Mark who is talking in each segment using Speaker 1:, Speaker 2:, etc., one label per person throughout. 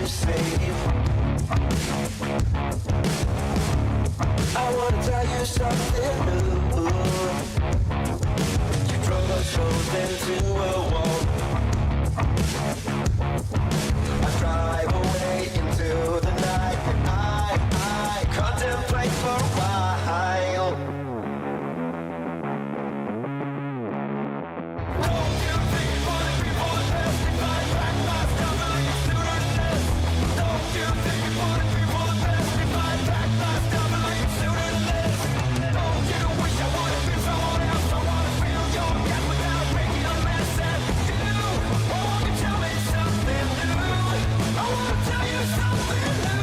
Speaker 1: to save. I wanna tell you something new. You drove us both into a wall. I drive away into the night, and I contemplate for a while. Don't you think you wanna be more the best if I back my stuff and leave sooner than this? Don't you think you wanna be more the best if I back my stuff and leave sooner than this? Don't you wish I wanna be someone else? I wanna feel your gas without making a mess at you. Won't you tell me something new? I wanna tell you something new.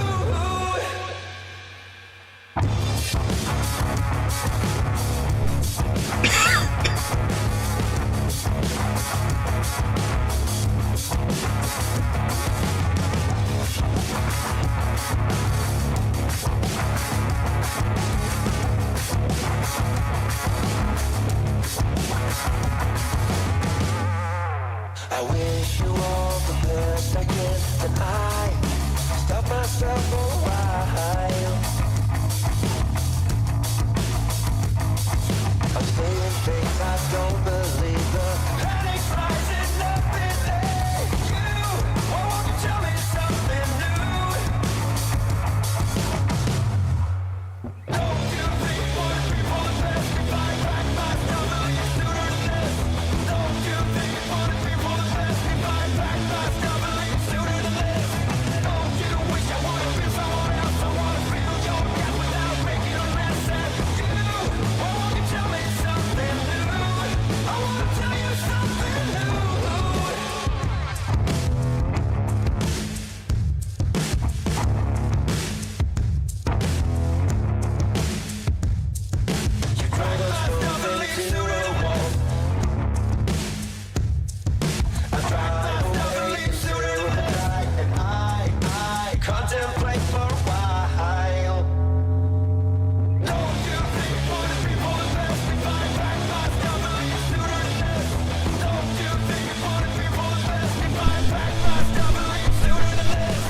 Speaker 1: I wish you all the best I can, and I stop myself for a while. I'm saying things I don't believe. The panic rising up in you. Why won't you tell me something new? Don't you think you wanna be more the best if I back my stuff and leave sooner than this? Don't you think you wanna be more the best if I back my stuff and leave sooner than this? Don't you wish I wanna be someone else? I wanna feel your gas without making a mess at you. Why won't you tell me something new? I wanna tell you something new. You drove us both into a wall. I drive away into the night, and I contemplate for a while. Don't you think you wanna be more the best if I back my stuff and leave sooner than this? Don't you think you wanna be more the best if I back my stuff and leave sooner than this?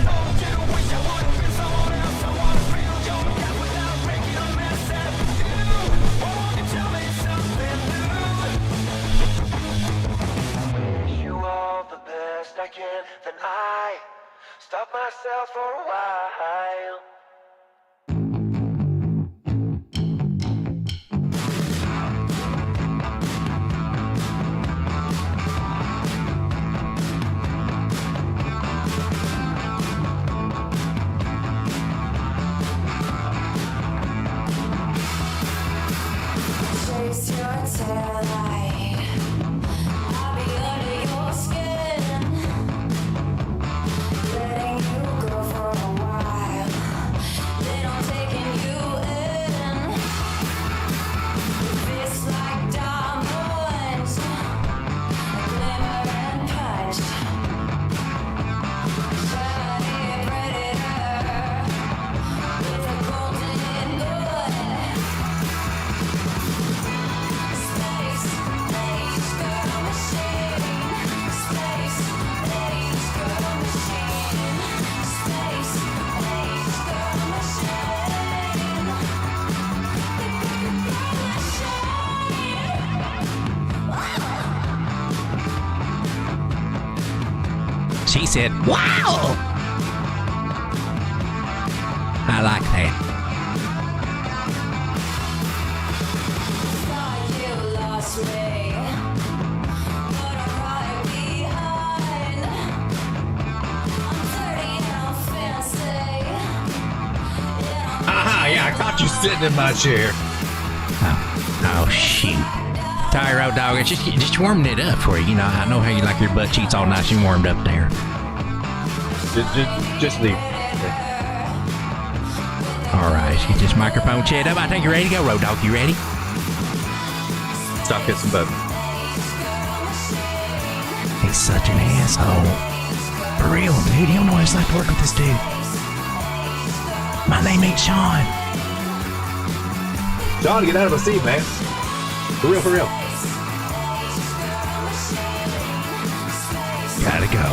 Speaker 1: Don't you wish I wanna be someone else? I wanna feel your gas without making a mess at you. Why won't you tell me something new? Wish you all the best I can, then I stop myself for a while.
Speaker 2: Chase your tail light. I'll be under your skin, letting you go for a while. Then I'm taking you in. It's like diamonds, glimmer and punch. Shiny predator with a golden gun. Space age girl machine. Space age girl machine. Space age girl machine.
Speaker 3: She said, wow! I like that.
Speaker 2: Thought you lost me, but I'm right behind. I'm dirty and I'm fancy.
Speaker 4: Aha, yeah, I caught you sitting in my chair.
Speaker 3: Oh shoot. Tyro dog, it's just warming it up for you. You know, I know how you like your butt cheeks all nice and warmed up there.
Speaker 4: Just leave.
Speaker 3: All right, get this microphone chat up. I think you're ready to go, Road Dog. You ready?
Speaker 4: Stop kissing Bubby.
Speaker 3: He's such an asshole. For real, dude. You don't know what it's like to work with this dude. My name ain't Sean.
Speaker 4: John, get out of my seat, man. For real, for real.
Speaker 3: Gotta go.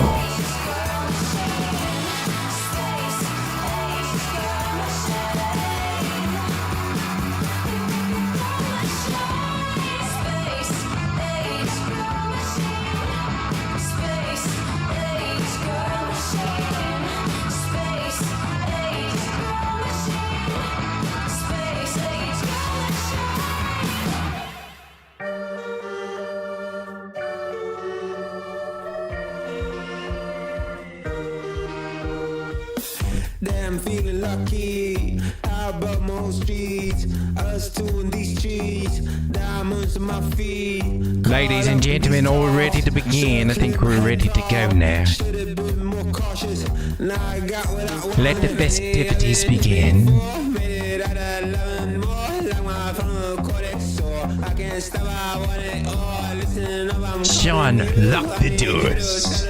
Speaker 5: me. How about most streets? Us two in these streets. Diamonds on my feet.
Speaker 3: Ladies and gentlemen, all ready to begin. I think we're ready to go now.
Speaker 5: Should've been more cautious. Now I got what I wanted.
Speaker 3: Let the festivities begin.
Speaker 5: Made it out of 11 more. Like my phone codex, so I can't stop. I want it all. Listen up, I'm
Speaker 3: Sean, lock the doors.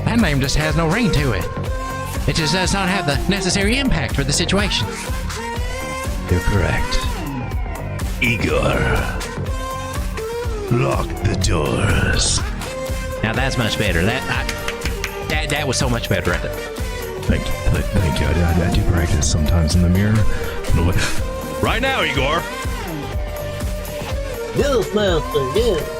Speaker 3: That name just has no ring to it. It just does not have the necessary impact for the situation. You're correct. Igor, lock the doors. Now that's much better. That was so much better at it.
Speaker 6: Thank you. I do practice sometimes in the mirror. Right now, Igor.
Speaker 7: Yes, master, yes.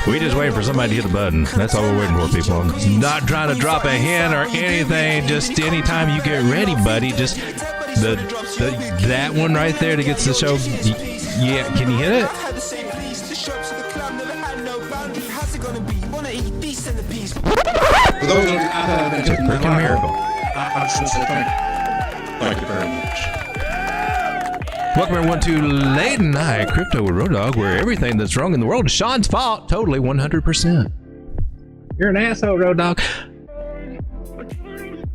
Speaker 6: We just waiting for somebody to hit the button. That's all we're waiting for, people. I'm not trying to drop a hint or anything. Just anytime you get ready, buddy. Just that one right there that gets the show. Yeah, can you hit it?
Speaker 8: For those of you out there that
Speaker 3: It's a freaking miracle.
Speaker 8: I should say thank you very much.
Speaker 6: Welcome everyone to Late Night Crypto with Road Dogg, where everything that's wrong in the world is Sean's fault. Totally 100%.
Speaker 3: You're an asshole, Road Dogg.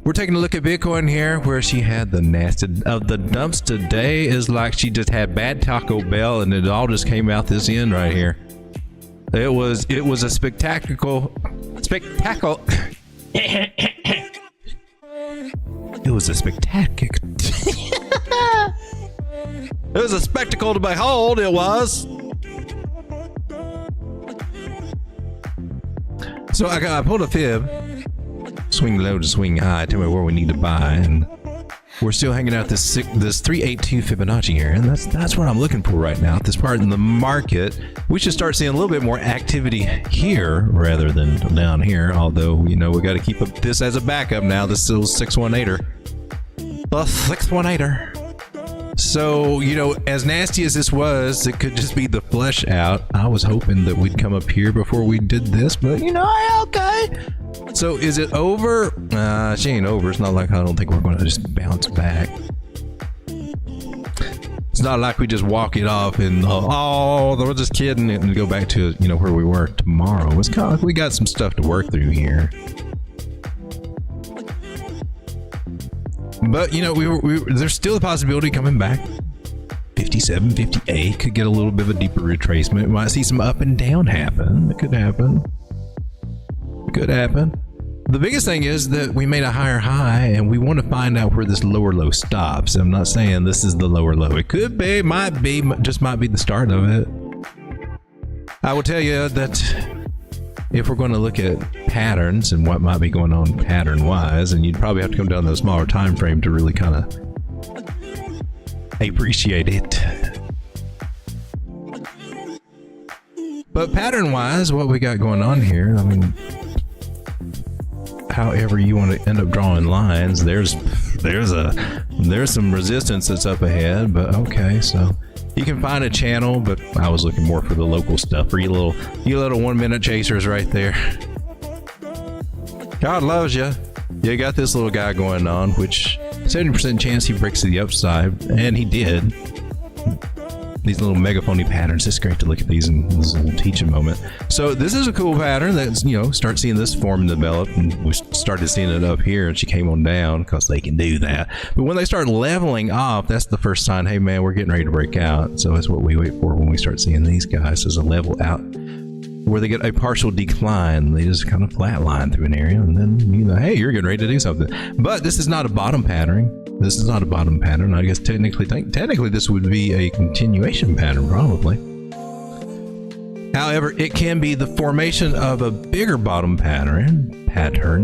Speaker 6: We're taking a look at Bitcoin here, where she had the nasty of the dumps today. Is like she just had bad Taco Bell, and it all just came out this end right here. It was a spectacle. It was a spectacular. It was a spectacle to behold. It was. So I pulled a fib. Swing low to swing high. Tell me where we need to buy, and we're still hanging out this 382 Fibonacci area, and that's what I'm looking for right now. At this part in the market, we should start seeing a little bit more activity here rather than down here. Although we got to keep up this as a backup now. This is still 618er. The 618er. So, as nasty as this was, it could just be the flush out. I was hoping that we'd come up here before we did this, but okay. So is it over? She ain't over. It's not like I don't think we're going to just bounce back. It's not like we just walk it off and, we're just kidding and go back to, where we were tomorrow. It's kind of like we got some stuff to work through here. But, there's still a possibility coming back. 57, 58 could get a little bit of a deeper retracement. We might see some up and down happen. It could happen. The biggest thing is that we made a higher high, and we want to find out where this lower low stops. I'm not saying this is the lower low. It could be, might be the start of it. I will tell you that if we're going to look at patterns and what might be going on pattern-wise, and you'd probably have to come down to a smaller time frame to really kind of appreciate it. But pattern-wise, what we got going on here, however you want to end up drawing lines, there's some resistance that's up ahead, but okay, so you can find a channel, but I was looking more for the local stuff, for you little 1 minute chasers right there. God loves you. You got this little guy going on, which 70% chance he breaks to the upside, and he did. These little megaphony patterns, it's great to look at these in this little teaching moment. So this is a cool pattern that's, start seeing this form and develop, and we started seeing it up here, and she came on down because they can do that. But when they start leveling off, that's the first sign, hey man, we're getting ready to break out. So that's what we wait for when we start seeing these guys, is a level out where they get a partial decline. They just kind of flatline through an area, and then, hey, you're getting ready to do something. But this is not a bottom pattern. This is not a bottom pattern. I guess technically this would be a continuation pattern, probably. However, it can be the formation of a bigger bottom pattern or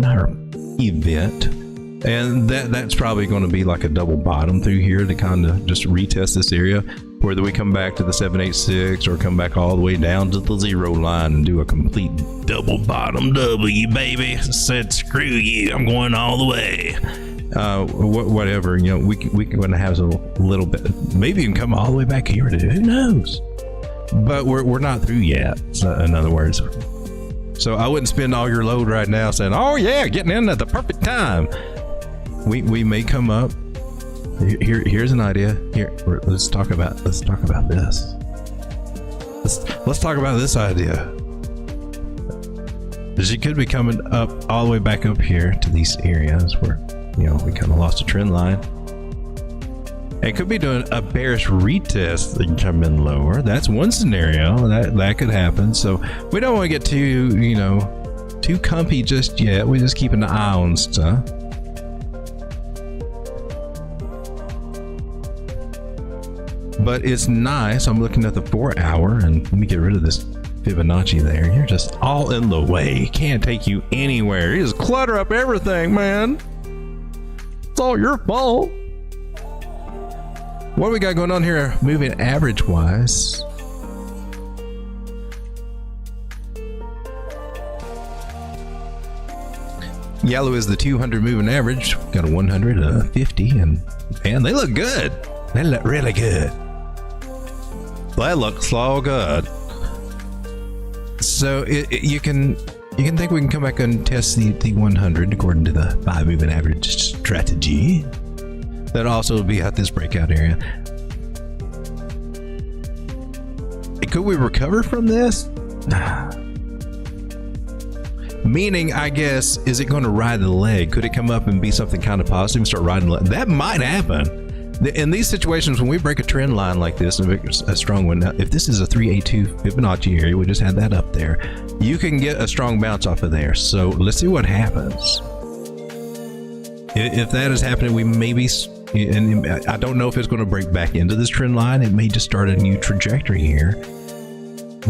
Speaker 6: event, and that's probably going to be like a double bottom through here to kind of just retest this area. Whether we come back to the 786 or come back all the way down to the zero line and do a complete double bottom W, baby. Said screw you, I'm going all the way. Whatever, we can have a little bit, maybe even come all the way back here to, who knows? but we're not through yet. So, in other words, so I wouldn't spend all your load right now saying, "Oh yeah, getting in at the perfect time." We may come up. Here's an idea. Let's talk about this. Let's talk about this idea. She could be coming up all the way back up here to these areas where, we kind of lost a trend line. It could be doing a bearish retest and come in lower. That's one scenario that could happen. So we don't want to get too comfy just yet. We're just keeping an eye on stuff. But it's nice. I'm looking at the 4 hour, and let me get rid of this Fibonacci there. You're just all in the way. Can't take you anywhere. You just clutter up everything, man. It's all your fault. What do we got going on here moving average wise? Yellow is the 200 moving average. Got a 100, a 50, and man, they look good. They look really good. That looks so good. So you can think we can come back and test the 100 according to the 5 moving average strategy. That'll also be at this breakout area. Could we recover from this? Meaning, I guess, is it going to ride the leg? Could it come up and be something kind of positive and start riding the leg? That might happen. In these situations, when we break a trend line like this, and a strong one, now, if this is a 382 Fibonacci area, we just had that up there, you can get a strong bounce off of there. So let's see what happens. If that is happening, we may be, and I don't know if it's going to break back into this trend line. It may just start a new trajectory here.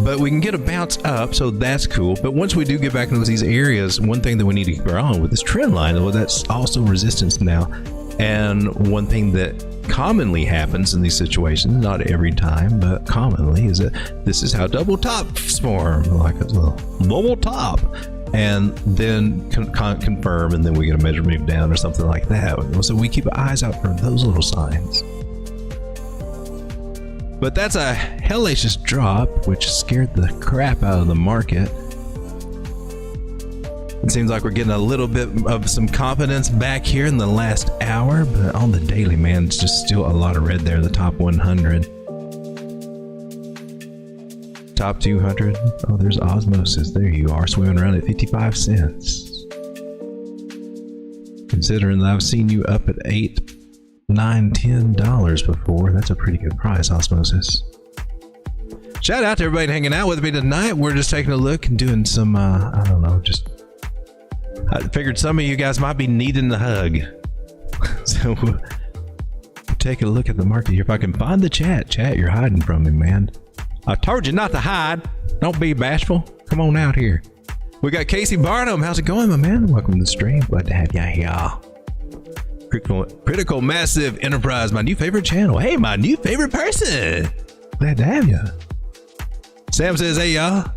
Speaker 6: But we can get a bounce up, so that's cool. But once we do get back into these areas, one thing that we need to keep our eye on with this trend line, well, that's also resistance now. And one thing that commonly happens in these situations, not every time, but commonly, is that this is how double tops form, like a little double top, and then confirm, and then we get a measure move down or something like that. So we keep our eyes out for those little signs. But that's a hellacious drop, which scared the crap out of the market. It seems like we're getting a little bit of some confidence back here in the last hour, but on the daily, man, it's just still a lot of red there. The top 100. Top 200. Oh, there's osmosis. There you are, swimming around at 55 cents. Considering that I've seen you up at $8, $9, $10 before, that's a pretty good price, osmosis. Shout out to everybody hanging out with me tonight. We're just taking a look and doing some, I don't know, just... I figured some of you guys might be needing the hug. So we'll take a look at the market here. If I can find the chat, you're hiding from me, man. I told you not to hide. Don't be bashful. Come on out here. We got Casey Barnum. How's it going, my man? Welcome to the stream. Glad to have you here. Critical Massive Enterprise, my new favorite channel. Hey, my new favorite person. Glad to have you. Sam says, hey, y'all.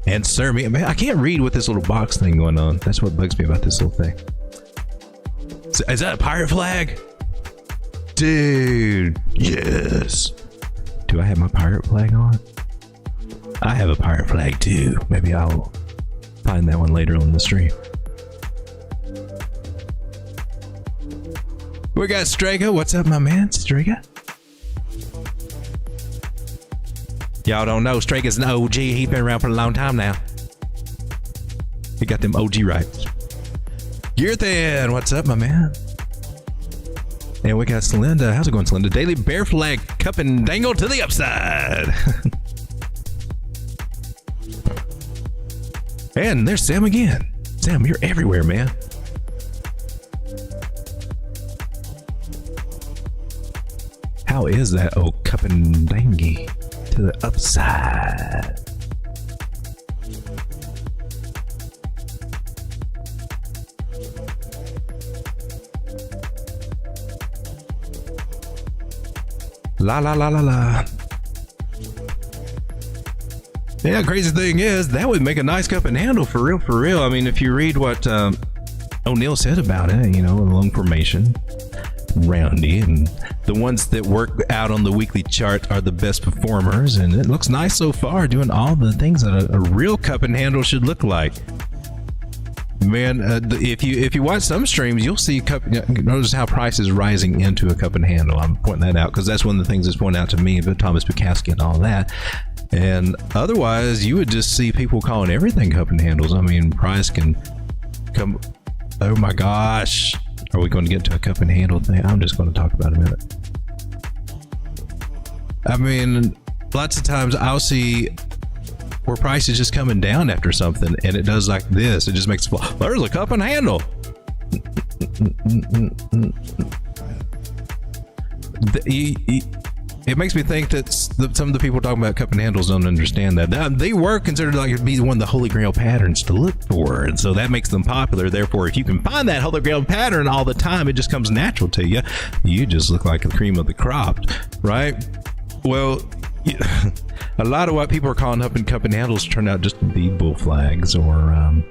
Speaker 6: And sir, man, I can't read with this little box thing going on. That's what bugs me about this little thing. Is that a pirate flag? Dude, yes. Do I have my pirate flag on? I have a pirate flag too. Maybe I'll find that one later on the stream. We got Strega. What's up, my man? Strega? Y'all don't know, Strega's an OG. He's been around for a long time now. He got them OG rights. Gearthan, what's up, my man? And we got Celinda. How's it going, Celinda? Daily Bear Flag cup and dangle to the upside. And there's Sam again. Sam, you're everywhere, man. How is that, oh, cup and dangle to the upside? La la la la la. Yeah, crazy thing is that would make a nice cup and handle for real, for real. I mean, if you read what O'Neill said about it, you know, in long formation, roundy, and the ones that work out on the weekly chart are the best performers, and it looks nice so far, doing all the things that a real cup and handle should look like. Man, if you watch some streams, you'll see notice how price is rising into a cup and handle. I'm pointing that out because that's one of the things that's pointed out to me, but Thomas Bukowski and all that. And otherwise, you would just see people calling everything cup and handles. I mean, price can come. Oh my gosh. Are we going to get to a cup and handle thing? I'm just going to talk about it in a minute. I mean, lots of times I'll see where price is just coming down after something, and it does like this. It just makes it fall. There's a cup and handle. It makes me think that some of the people talking about cup and handles don't understand that. They were considered like to be one of the holy grail patterns to look for, and so that makes them popular. Therefore, if you can find that holy grail pattern all the time, it just comes natural to you. You just look like the cream of the crop, right? Well, a lot of what people are calling up and cup and handles turn out just to be bull flags or a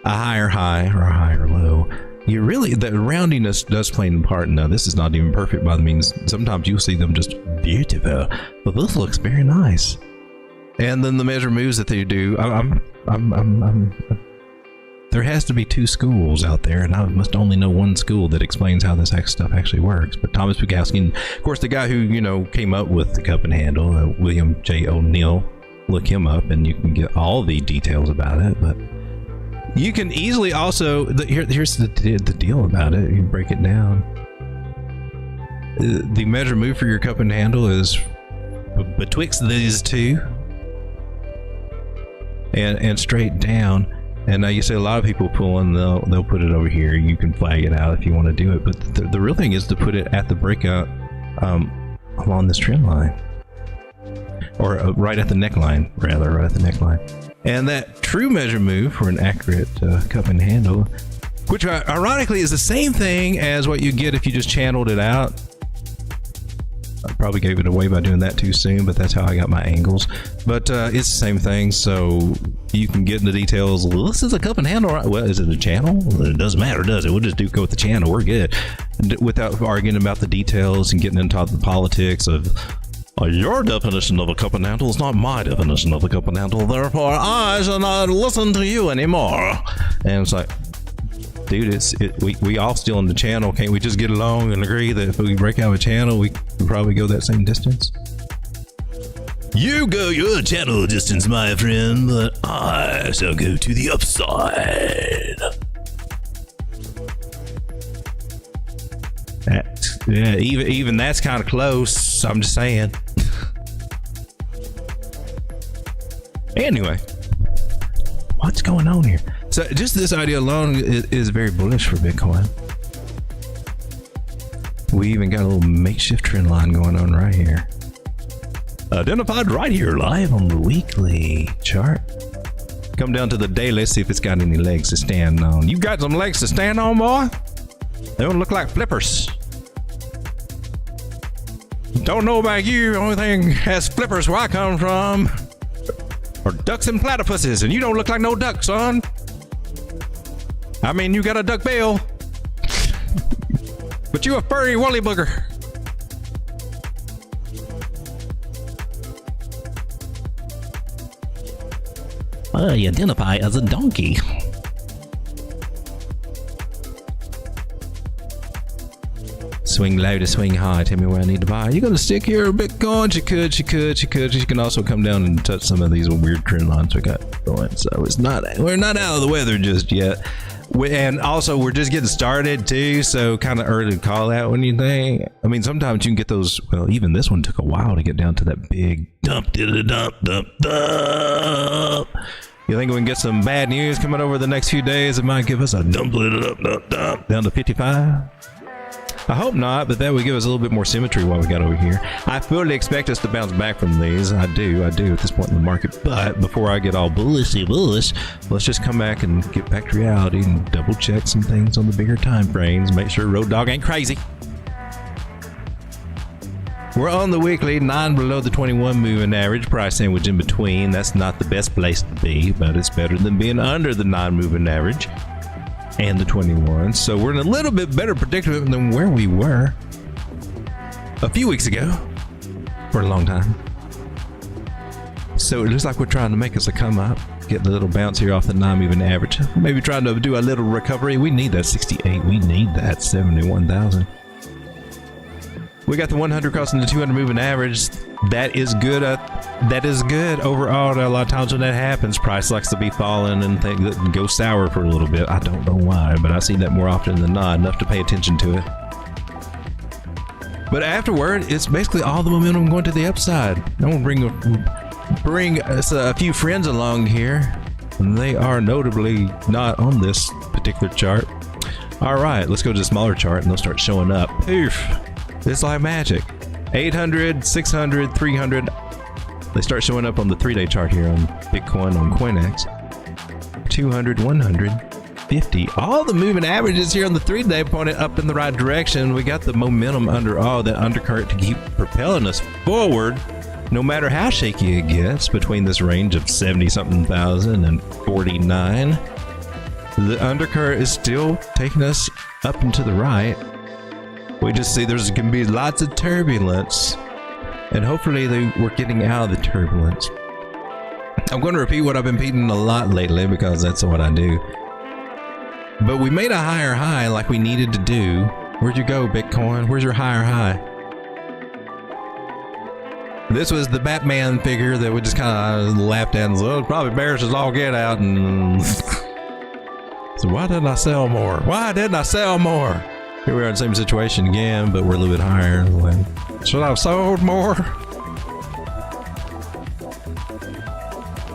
Speaker 6: higher high or a higher low. You really, the roundiness does play a part. Now, this is not even perfect by the means. Sometimes you'll see them just beautiful, but this looks very nice. And then the measure moves that they do, there has to be two schools out there, and I must only know one school that explains how this stuff actually works. But Thomas Bukowski, and of course, the guy who came up with the cup and handle, William J. O'Neill, look him up, and you can get all the details about it. But you can easily also here's the deal about it. You break it down. The measure move for your cup and handle is betwixt these two and straight down. And now you see a lot of people pulling, they'll put it over here. You can flag it out if you want to do it. But the real thing is to put it at the breakout along this trend line. Or right at the neckline, rather, right at the neckline. And that true measure move for an accurate cup and handle, which ironically is the same thing as what you get if you just channeled it out. I probably gave it away by doing that too soon, but that's how I got my angles. But it's the same thing, so you can get into details. Well, this is a cup and handle, right? Well, is it a channel? Well, it doesn't matter, does it? We'll just go with the channel. We're good. Without arguing about the details and getting into the politics of your definition of a cup and handle is not my definition of a cup and handle. Therefore, I shall not listen to you anymore. And it's like, dude, we all still in the channel. Can't we just get along and agree that if we break out a channel, we can probably go that same distance? You go your channel distance, my friend, but I shall go to the upside. Even that's kind of close. I'm just saying. Anyway, what's going on here? So just this idea alone is very bullish for Bitcoin. We even got a little makeshift trend line going on right here. Identified right here live on the weekly chart. Come down to the daily, see if it's got any legs to stand on. You got some legs to stand on, boy? They don't look like flippers. Don't know about you, the only thing has flippers where I come from are ducks and platypuses, and you don't look like no duck, son. I mean, you got a duck bill, but you a furry woolly booger. I identify as a donkey. Swing low to swing high. Tell me where I need to buy. You gonna stick here, Bitcoin? She could. She can also come down and touch some of these weird trend lines we got going. So we're not out of the weather just yet. And also, we're just getting started too, so kind of early to call that when you think. I mean, sometimes you can get those. Well, even this one took a while to get down to that big dump. You think we can get some bad news coming over the next few days? It might give us a dump down to 55. I hope not, but that would give us a little bit more symmetry what we got over here. I fully expect us to bounce back from these. I do at this point in the market. But before I get all bullish, let's just come back and get back to reality and double check some things on the bigger time frames. Make sure Road Dogg ain't crazy. We're on the weekly, 9 below the 21 moving average, price sandwich in between. That's not the best place to be, but it's better than being under the 9 moving average. and the 21. So we're in a little bit better predicament than where we were a few weeks ago for a long time. So it looks like we're trying to make us a come up, get the little bounce here off the non-moving average. Maybe trying to do a little recovery. We need that 68. We need that 71,000. We got the 100 crossing the 200 moving average. That is good. That is good overall. A lot of times when that happens, price likes to be falling and things go sour for a little bit. I don't know why, but I see that more often than not. Enough to pay attention to it. But afterward, it's basically all the momentum going to the upside. I'm gonna bring us a few friends along here. They are notably not on this particular chart. All right, let's go to the smaller chart and they'll start showing up. Poof. It's like magic. 800, 600, 300. They start showing up on the 3-day chart here on Bitcoin on COINEX. 200, 100, 50. All the moving averages here on the 3-day pointed up in the right direction. We got the momentum under all that undercurrent to keep propelling us forward, no matter how shaky it gets between this range of 70-something thousand and 49. The undercurrent is still taking us up and to the right. We just see there's going to be lots of turbulence, and hopefully we're getting out of the turbulence. I'm going to repeat what I've been repeating a lot lately because that's what I do. But we made a higher high like we needed to do. Where'd you go, Bitcoin? Where's your higher high? This was the Batman figure that we just kind of laughed at and said, oh, probably bears us all get out. And so why didn't I sell more? Why didn't I sell more? Here we are in the same situation again, but we're a little bit higher. Should I have sold more?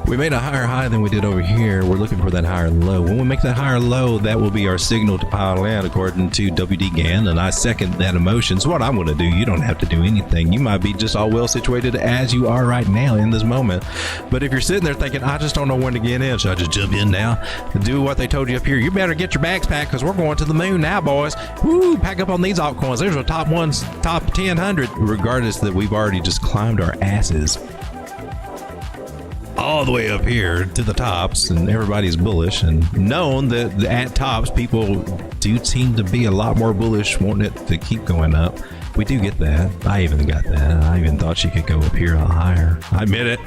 Speaker 6: We made a higher high than we did over here. We're looking for that higher low. When we make that higher low, that will be our signal to pile in according to WD-GAN, and I second that emotion. So what I'm going to do, you don't have to do anything. You might be just all well situated as you are right now in this moment. But if you're sitting there thinking, I just don't know when to get in, should I just jump in now? Do what they told you up here. You better get your bags packed because we're going to the moon now, boys. Woo, pack up on these altcoins. There's our top 100, regardless that we've already just climbed our asses all the way up here to the tops, and everybody's bullish, and known that at tops people do seem to be a lot more bullish, wanting it to keep going up. We do get that. I even got that. I even thought she could go up here a little higher. I admit it.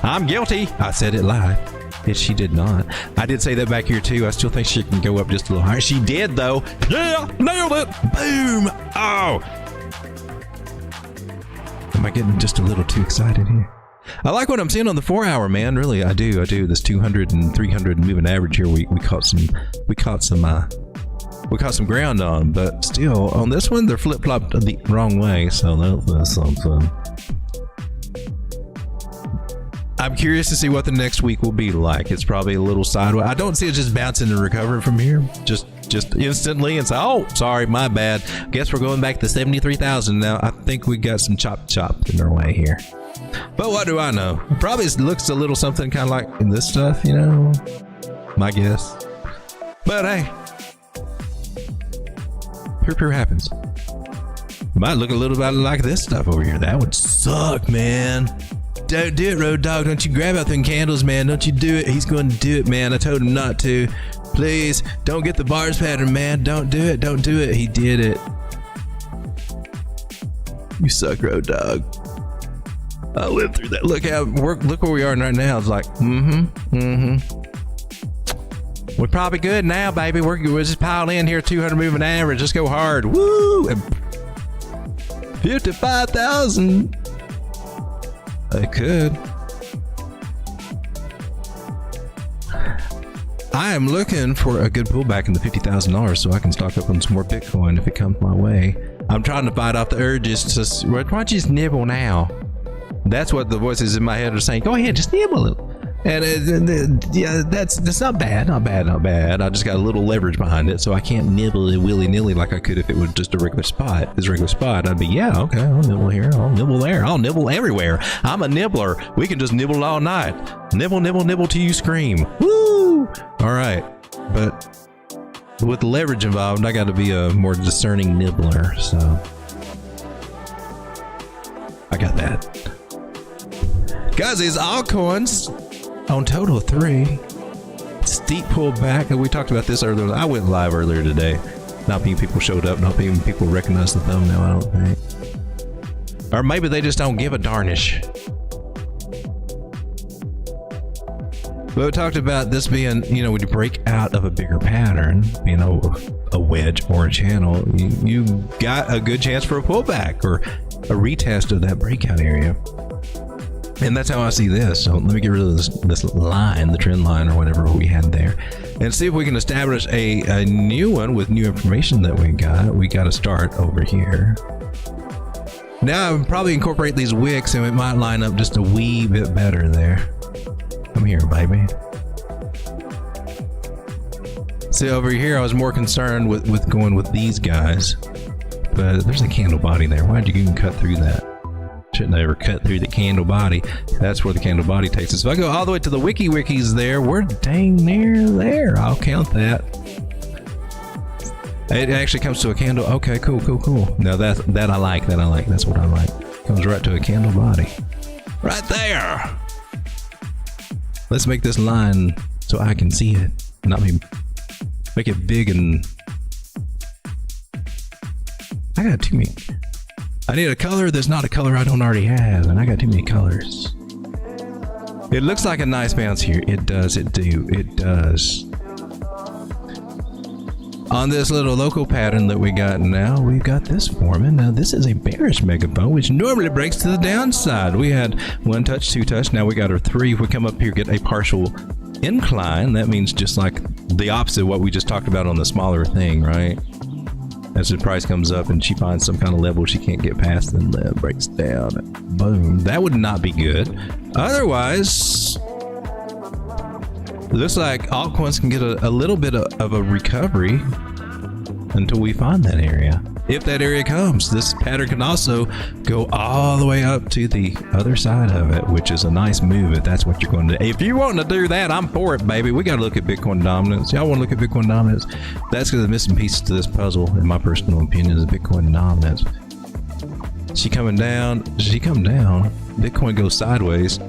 Speaker 6: I'm guilty. I said it live. Yes, she did not. I did say that back here too. I still think she can go up just a little higher. She did though. Yeah, nailed it. Boom. Oh. Am I getting just a little too excited here? I like what I'm seeing on the 4-hour, man. Really, I do. This 200 and 300 moving average here. We caught some ground on, but still on this one they're flip-flopped the wrong way. So that's something. I'm curious to see what the next week will be like. It's probably a little sideways. I don't see it just bouncing and recovering from here. Just instantly and say, oh, sorry, my bad. Guess we're going back to 73,000 now. I think we got some chop in our way here. But what do I know? Probably looks a little something kind of like this stuff, you know? My guess. But hey, here happens. Might look a little bit like this stuff over here. That would suck, man. Don't do it, Road Dogg. Don't you grab out them candles, man. Don't you do it. He's going to do it, man. I told him not to. Please, don't get the bars pattern, man. Don't do it. Don't do it. He did it. You suck, Road Dogg. I lived through that. Look where we are right now. It's like, we're probably good now, baby. We're just pile in here, 200 moving average. Let's go hard. Woo! 55,000. I could. I am looking for a good pullback in the $50,000 so I can stock up on some more Bitcoin if it comes my way. I'm trying to fight off the urges to, why don't you just nibble now? That's what the voices in my head are saying. Go ahead, just nibble. And yeah, that's not bad. Not bad. I just got a little leverage behind it, so I can't nibble it willy-nilly like I could if it was just a regular spot. This regular spot, I'd be, yeah, okay, I'll nibble here, I'll nibble there, I'll nibble everywhere. I'm a nibbler. We can just nibble all night. Nibble, nibble, nibble till you scream. Woo! All right, but with the leverage involved, I got to be a more discerning nibbler, so I got that. Guys, these altcoins on total 3. It's steep pullback, and we talked about this earlier. I went live earlier today. Not being people showed up, not being people recognized the thumbnail, I don't think. Or maybe they just don't give a darnish. But we talked about this being, you know, when you break out of a bigger pattern, you know, a wedge or a channel, you got a good chance for a pullback or a retest of that breakout area. And that's how I see this. So let me get rid of this line, the trend line or whatever we had there, and see if we can establish a new one with new information that we got. We got to start over here. Now I'll probably incorporate these wicks and it might line up just a wee bit better there. Come here, baby. See, over here I was more concerned with going with these guys, but there's a candle body there. Why'd you even cut through that? Shouldn't I ever cut through the candle body? That's where the candle body takes us. If I go all the way to the wikis there, we're dang near there. I'll count that. It actually comes to a candle. Okay, cool. Now that I like. That's what I like. Comes right to a candle body. Right there. Let's make this line so I can see it. Not me. Make it big and... I got too many. I need a color that's not a color I don't already have, and I got too many colors. It looks like a nice bounce here. It does. It does. On this little local pattern that we got now, we've got this forming. Now this is a bearish megaphone, which normally breaks to the downside. We had 1 touch, 2 touch. Now we got our 3. If we come up here, get a partial incline. That means just like the opposite of what we just talked about on the smaller thing, right? As the price comes up and she finds some kind of level she can't get past, and then breaks down. Boom. That would not be good. Otherwise, looks like altcoins can get a little bit of a recovery until we find that area. If that area comes, this pattern can also go all the way up to the other side of it, which is a nice move if that's what you're going to do. If you want to do that, I'm for it, baby. We got to look at Bitcoin dominance. Y'all want to look at Bitcoin dominance? That's the missing pieces to this puzzle, in my personal opinion, is Bitcoin dominance. She coming down. She come down. Bitcoin goes sideways.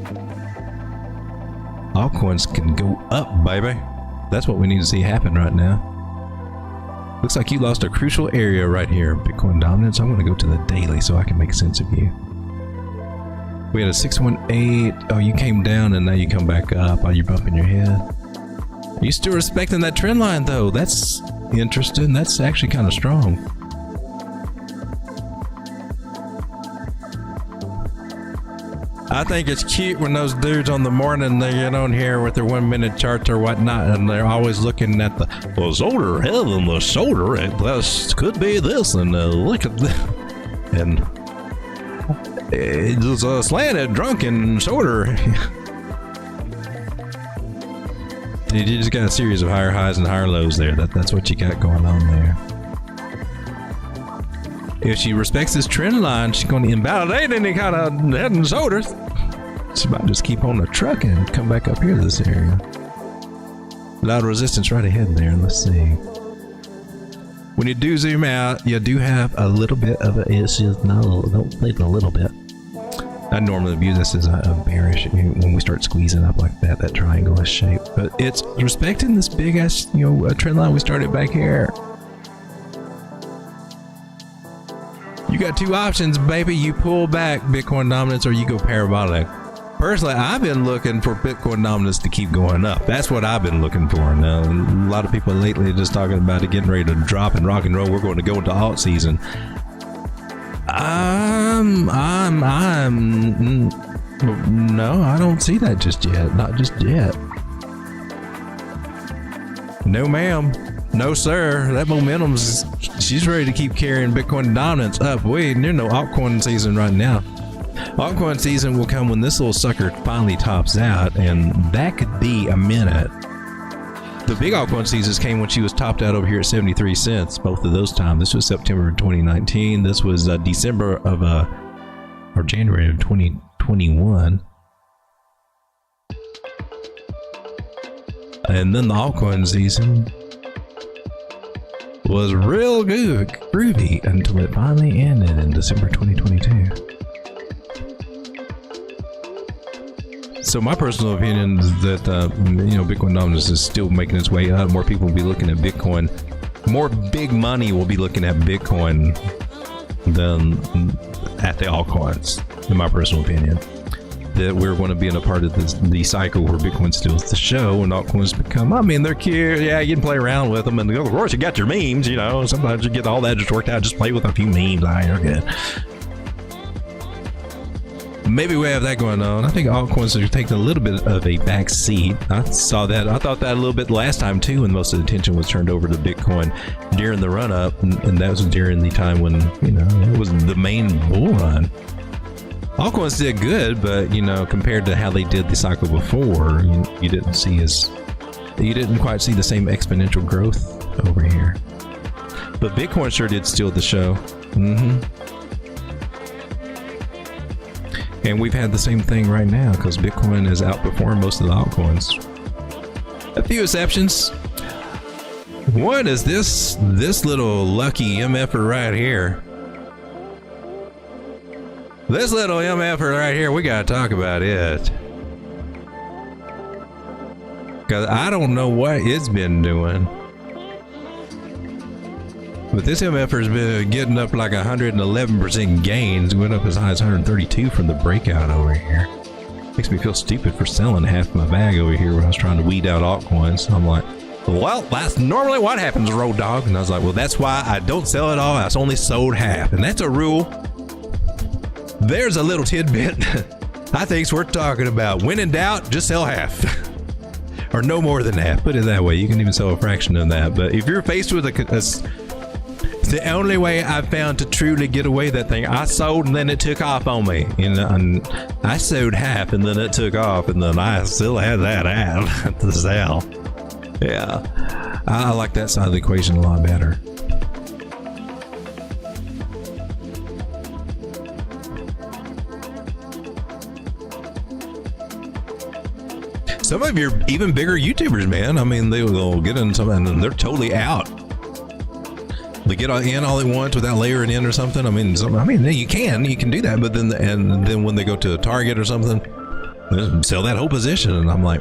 Speaker 6: Altcoins can go up, baby. That's what we need to see happen right now. Looks like you lost a crucial area right here, Bitcoin dominance. I'm going to go to the daily so I can make sense of you. We had a 618. Oh, you came down and now you come back up. Are you bumping your head? Are you still respecting that trend line though? That's interesting. That's actually kind of strong. I think it's cute when those dudes on the morning they get on here with their 1 minute charts or whatnot, and they're always looking at the shoulder, heaven, the shoulder, this could be this, and look at this, and it's a slanted, drunken shoulder. Dude, you just got a series of higher highs and higher lows there. That's what you got going on there. If she respects this trend line, she's going to invalidate any kind of head and shoulders. She might just keep on the truck and come back up here to this area. A lot of resistance right ahead there. Let's see. When you do zoom out, you do have a little bit of a, it's just not a, don't think a little bit. I normally view this as a bearish when we start squeezing up like that triangle-ish shape. But it's respecting this big ass, trend line we started back here. You got 2 options, baby. You pull back Bitcoin dominance or you go parabolic. Personally, I've been looking for Bitcoin dominance to keep going up. That's what I've been looking for. Now, a lot of people lately are just talking about it getting ready to drop and rock and roll. We're going to go into alt season. No, I don't see that just yet. Not just yet. No, ma'am. No, sir. That momentum's, she's ready to keep carrying Bitcoin dominance up. We ain't near no altcoin season right now. Altcoin season will come when this little sucker finally tops out, and that could be a minute. The big altcoin seasons came when she was topped out over here at 73 cents, both of those times. This was September of 2019. This was December of, or January of 2021. And then the altcoin season was real good, groovy, until it finally ended in December 2022. So my personal opinion is that Bitcoin dominance is still making its way up. More people will be looking at Bitcoin. More big money will be looking at Bitcoin than at the altcoins, in my personal opinion. That we're going to be in a part of the cycle where Bitcoin steals the show and altcoins become, they're cute. Yeah, you can play around with them. And of course, you got your memes, Sometimes you get all that just worked out. Just play with a few memes. You're good. Maybe we have that going on. I think altcoins are taking a little bit of a back seat. I saw that. I thought that a little bit last time too, when most of the attention was turned over to Bitcoin during the run up, and that was during the time when it was the main bull run. Altcoins did good, but compared to how they did the cycle before, you didn't quite see the same exponential growth over here. But Bitcoin sure did steal the show. And we've had the same thing right now because Bitcoin has outperformed most of the altcoins. A few exceptions. What is this little lucky MFer right here? This little MFer right here, we gotta talk about it. Because I don't know what it's been doing. But this MFer's been getting up like 111% gains. Went up as high as 132 from the breakout over here. Makes me feel stupid for selling half my bag over here when I was trying to weed out altcoins. I'm like, well, that's normally what happens, Road Dog. And I was like, well, that's why I don't sell it all. I only sold half. And that's a rule. There's a little tidbit I think's worth talking about. When in doubt, just sell half. Or no more than half. Put it that way. You can even sell a fraction of that. But if you're faced with the only way I found to truly get away that thing, I sold and then it took off on me. And I sold half and then it took off, and then I still had that half to sell. Yeah, I like that side of the equation a lot better. Some of your even bigger YouTubers, man. They'll get in something and then they're totally out. They get in all they want without layering in or something. You can do that, but then when they go to a target or something, they sell that whole position, and I'm like,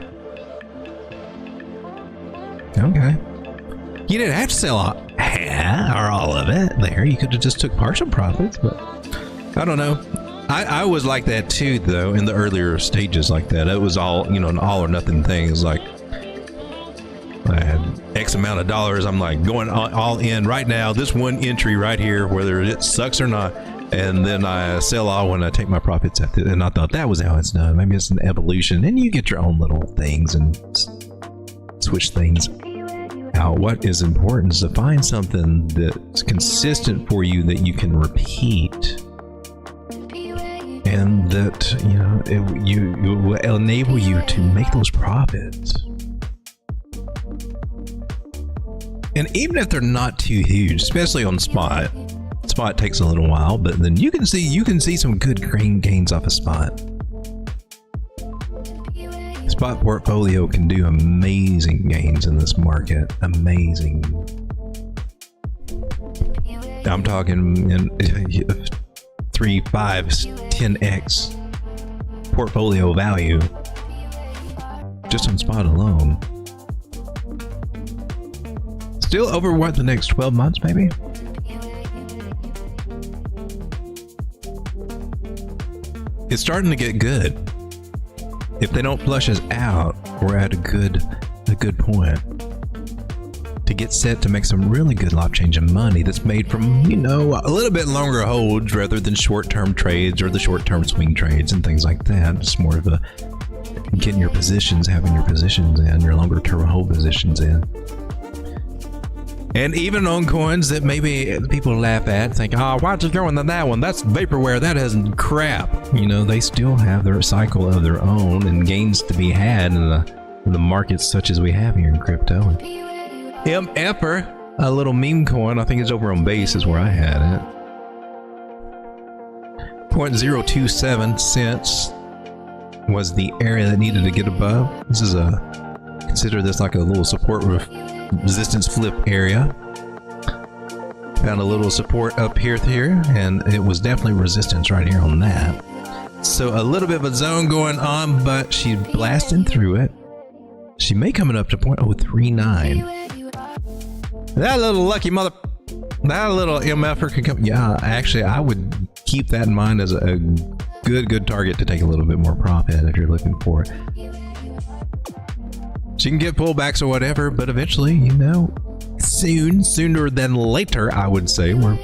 Speaker 6: okay, you didn't have to sell all of it there. You could have just took partial profits, but I don't know. I was like that too, though, in the earlier stages like that. It was all, an all or nothing thing. It was like, I had X amount of dollars. I'm like going all in right now. This one entry right here, whether it sucks or not, and then I sell all when I take my profits at it. And I thought that was how it's done. Maybe it's an evolution, and you get your own little things and switch things out. What is important is to find something that's consistent for you that you can repeat, and that it will enable you to make those profits. And even if they're not too huge, especially on spot takes a little while, but then you can see some good green gains off of spot. Spot portfolio can do amazing gains in this market. Amazing. I'm talking in 3, 5, 10x portfolio value just on spot alone. Still over the next 12 months, maybe? It's starting to get good. If they don't flush us out, we're at a good point to get set to make some really good life changing money that's made from, a little bit longer holds rather than short-term trades or the short-term swing trades and things like that. It's more of a getting your positions, having your positions in, your longer-term hold positions in. And even on coins that maybe people laugh at, think, why'd you go into that one? That's vaporware. That isn't crap. They still have their cycle of their own and gains to be had in the markets such as we have here in crypto. MFer, a little meme coin, I think it's over on base is where I had it. 0.027 cents was the area that needed to get above. This is consider this like a little support resistance flip area. Found a little support up here, and it was definitely resistance right here on that. So a little bit of a zone going on, but she's blasting through it. She may coming up to 0.039. That little lucky mother, that little MFer could come. Yeah, actually, I would keep that in mind as a good target to take a little bit more profit if you're looking for it. She can get pullbacks or whatever, but eventually, you know, sooner than later, I would say we're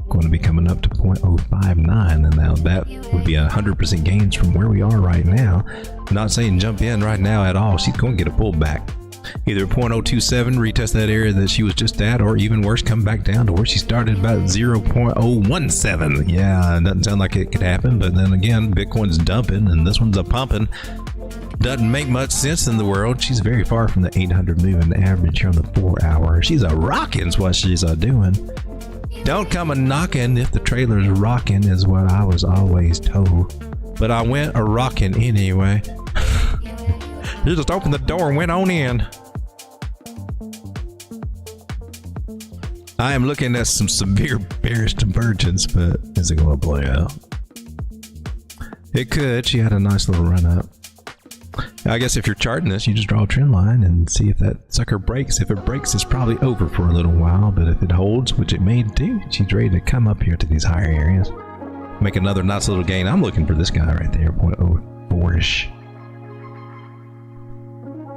Speaker 6: going to be coming up to 0.059, and now that would be 100% gains from where we are right now. I'm not saying jump in right now at all. She's going to get a pullback. Either 0.027, retest that area that she was just at, or even worse, come back down to where she started, about 0.017. Yeah, it doesn't sound like it could happen, but then again, Bitcoin's dumping and this one's a pumping. Doesn't make much sense in the world. She's very far from the 800 moving average here on the 4 hour. She's a rockin's what she's doing. Don't come a knocking if the trailer's rocking, is what I was always told. But I went a rocking anyway. You just opened the door and went on in. I am looking at some severe bearish divergence, but is it going to play out? It could. She had a nice little run up. I guess if you're charting this, you just draw a trend line and see if that sucker breaks. If it breaks, it's probably over for a little while, but if it holds, which it may do, she's ready to come up here to these higher areas. Make another nice little gain. I'm looking for this guy right there, 0.04-ish.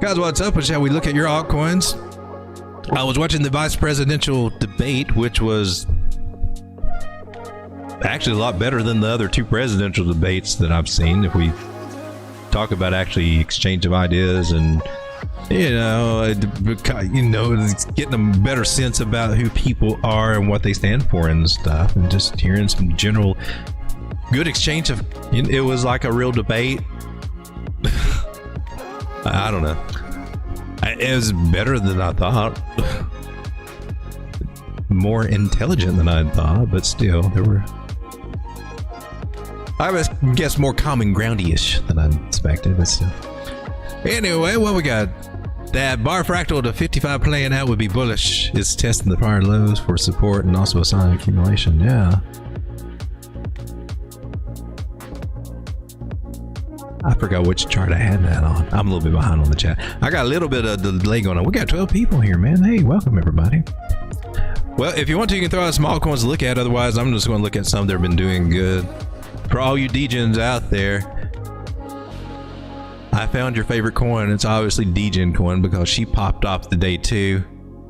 Speaker 6: Guys, what's up? Shall we look at your altcoins? I was watching the vice presidential debate, which was actually a lot better than the other two presidential debates that I've seen. If we talk about actually exchange of ideas and getting a better sense about who people are and what they stand for and stuff, and just hearing some general good exchange of, it was like a real debate. I don't know. It was better than I thought. More intelligent than I thought, but still, there were, I guess, more common groundy-ish than I expected, but still. Anyway, what we got? That bar fractal to 55 playing out would be bullish. It's testing the prior lows for support and also a sign of accumulation. Yeah. I forgot which chart I had that on. I'm a little bit behind on the chat. I got a little bit of delay going on. We got 12 people here, man. Hey, welcome everybody. Well, if you want to, you can throw out some altcoins to look at. Otherwise, I'm just going to look at some that have been doing good. For all you degens out there, I found your favorite coin. It's obviously Degen coin because she popped off the day too.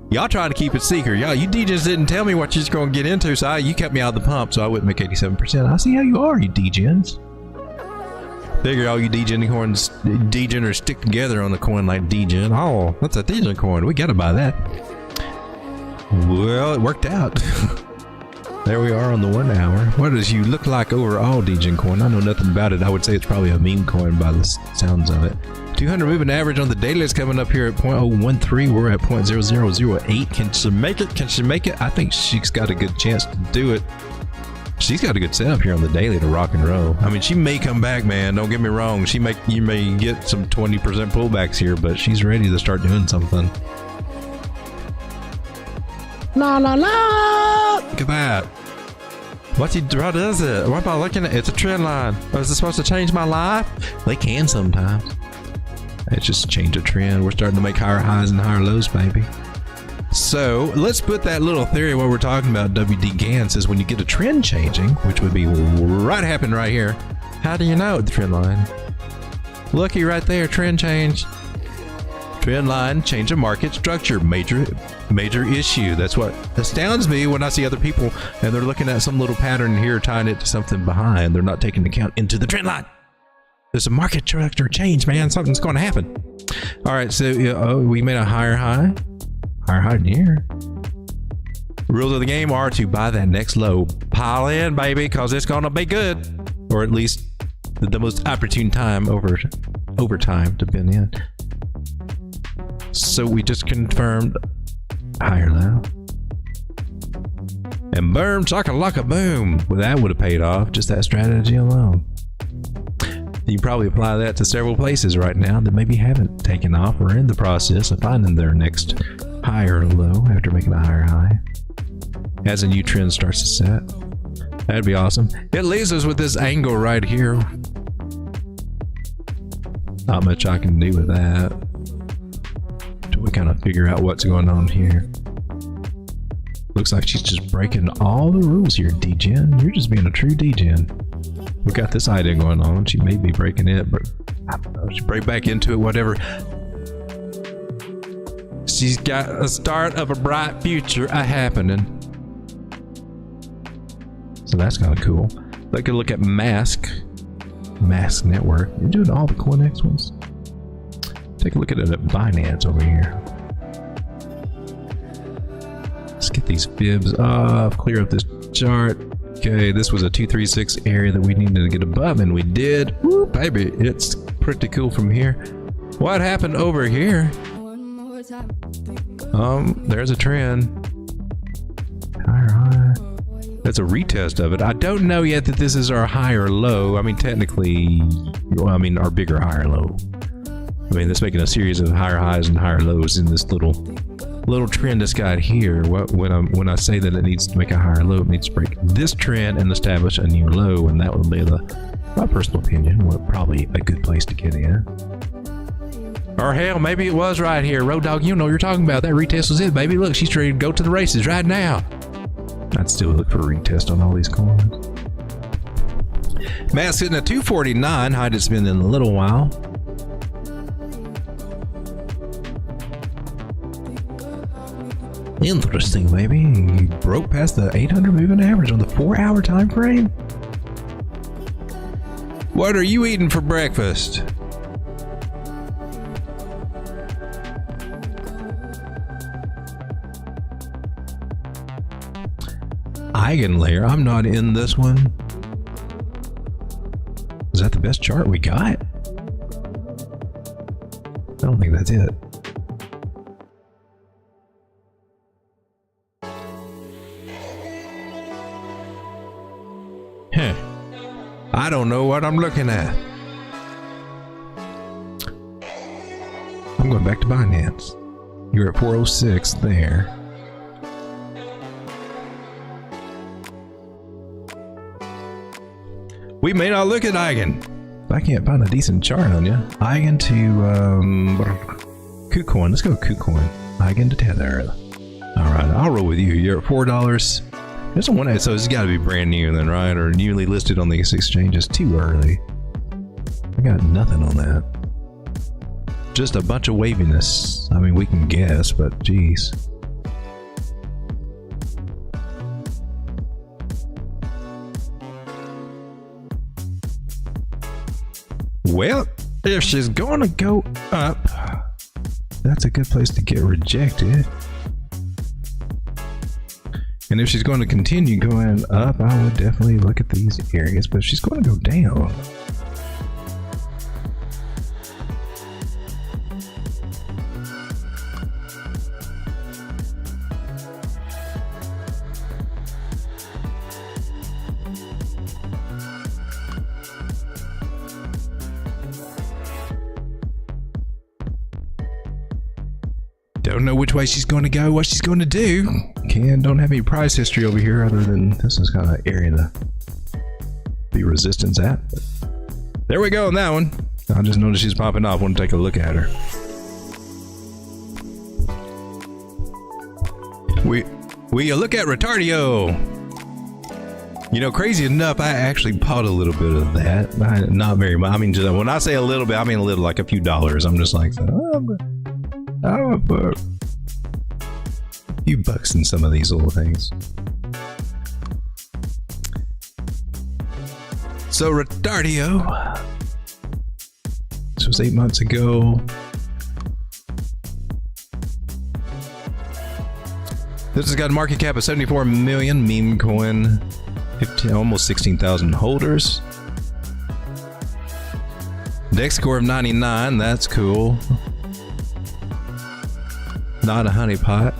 Speaker 6: Y'all trying to keep it secret. Y'all, you degens didn't tell me what you're going to get into, so you kept me out of the pump, so I wouldn't make 87%. I see how you are, you degens. Figure all you degen coins, degeners stick together on a coin like Degen. Oh, that's a Degen coin. We gotta buy that. Well, it worked out. There we are on the 1 hour. What does you look like overall, Degen coin? I know nothing about it. I would say it's probably a meme coin by the sounds of it. 200 moving average on the daily is coming up here at 0.013. We're at 0.0008. Can she make it? Can she make it? I think she's got a good chance to do it. She's got a good setup here on the daily to rock and roll. I mean, she may come back, man. Don't get me wrong. You may get some 20% pullbacks here, but she's ready to start doing something.
Speaker 7: La la la!
Speaker 6: Look at that. What is it? What am I looking at? It's a trend line. Is it supposed to change my life? They can sometimes. It's just change a trend. We're starting to make higher highs and higher lows, baby. So let's put that little theory what we're talking about, WD Gans, is when you get a trend changing, which would be right happening right here. How do you know the trend line? Looky right there, trend change. Trend line, change of market structure, major issue. That's what astounds me when I see other people and they're looking at some little pattern here, tying it to something behind. They're not taking account into the trend line. There's a market structure change, man. Something's going to happen. All right, so we made a higher high. Higher high here. Rules of the game are to buy that next low. Pile in, baby, because it's going to be good. Or at least the most opportune time over time to bin in. So we just confirmed higher low. And boom, chakalaka boom. Well, that would have paid off, just that strategy alone. You probably apply that to several places right now that maybe haven't taken off or in the process of finding their next higher low after making a higher high. As a new trend starts to set. That'd be awesome. It leaves us with this angle right here. Not much I can do with that. Till we kind of figure out what's going on here. Looks like she's just breaking all the rules here, DGen. You're just being a true DGen. We got this idea going on. She may be breaking it, but I don't know. She break back into it, whatever. She's got a start of a bright future happening. So that's kind of cool. Take a look at Mask Network. You're doing all the COINEX ones. Take a look at it at Binance over here. Let's get these fibs off, clear up this chart. Okay, this was a 236 area that we needed to get above, and we did. Woo, baby, it's pretty cool from here. What happened over here? There's a trend. Higher high. That's a retest of it. I don't know yet that this is our high or low. I mean, technically, well, I mean, our bigger high or low. I mean, that's making a series of higher highs and higher lows in this little trend that's got here. When I say that it needs to make a higher low, it needs to break this trend and establish a new low, and that would be my personal opinion, probably a good place to get in. Or hell, maybe it was right here. Road Dog, you know what you're talking about. That retest was it, baby. Look, she's ready to go to the races right now. I'd still look for a retest on all these coins. Mass sitting at 249. High it's been in a little while. Interesting, baby. You broke past the 800 moving average on the 4-hour time frame. What are you eating for breakfast? Eigenlayer. I'm not in this one. Is that the best chart we got? I don't think that's it. Huh. I don't know what I'm looking at. I'm going back to Binance. You're at 406 there. We may not look at Eigen. I can't find a decent chart on you. Eigen to KuCoin. Let's go KuCoin. Eigen to Tether. All right, I'll roll with you. You're at $4. There's one, so it's got to be brand new then, right? Or newly listed on these exchanges. Too early. I got nothing on that. Just a bunch of waviness. I mean, we can guess, but geez. Well, if she's gonna go up, that's a good place to get rejected. And if she's going to continue going up, I would definitely look at these areas. But if she's going to go down, don't know which way she's going to go, what she's going to do. Don't have any price history over here other than this is kind of area to be resistance at. But there we go on that one. I just noticed she's popping off. Want to take a look at her. We look at Retardio. You know, crazy enough, I actually bought a little bit of that. Not very much. I mean, just, when I say a little bit, I mean a little, like a few dollars. I'm just like, I'll put a few bucks in some of these little things. So Retardio, this was 8 months ago. This has got a market cap of 74 million, meme coin, almost 16,000 holders. Dex score of 99, that's cool. Not a honeypot.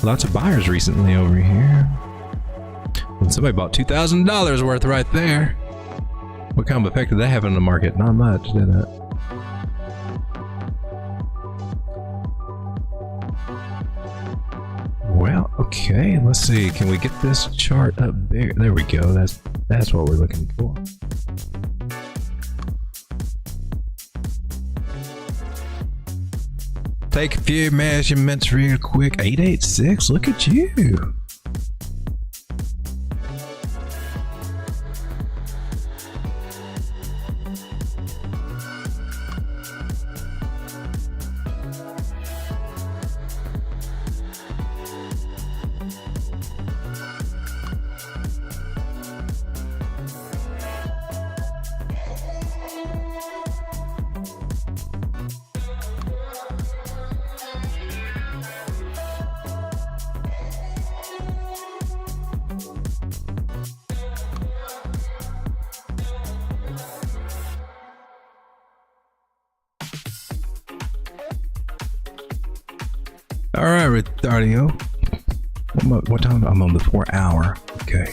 Speaker 6: Lots of buyers recently over here. And somebody bought $2,000 worth right there. What kind of effect did that have on the market? Not much, did it? Well, okay, let's see. Can we get this chart up bigger? There we go. That's what we're looking for. Take a few measurements real quick. 886, look at you. All right, Retardio. What time? I'm on the 4 hour. Okay.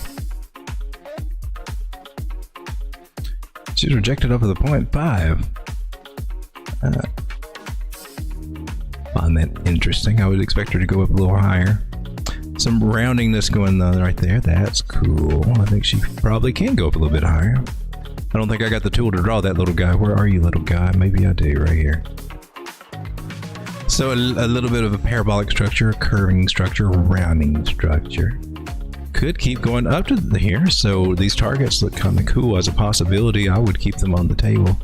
Speaker 6: She's rejected over the 0.5. Find that interesting. I would expect her to go up a little higher. Some roundingness going on right there. That's cool. I think she probably can go up a little bit higher. I don't think I got the tool to draw that little guy. Where are you, little guy? Maybe I do, right here. So a little bit of a parabolic structure, a curving structure, rounding structure. Could keep going up to here, so these targets look kind of cool. As a possibility, I would keep them on the table.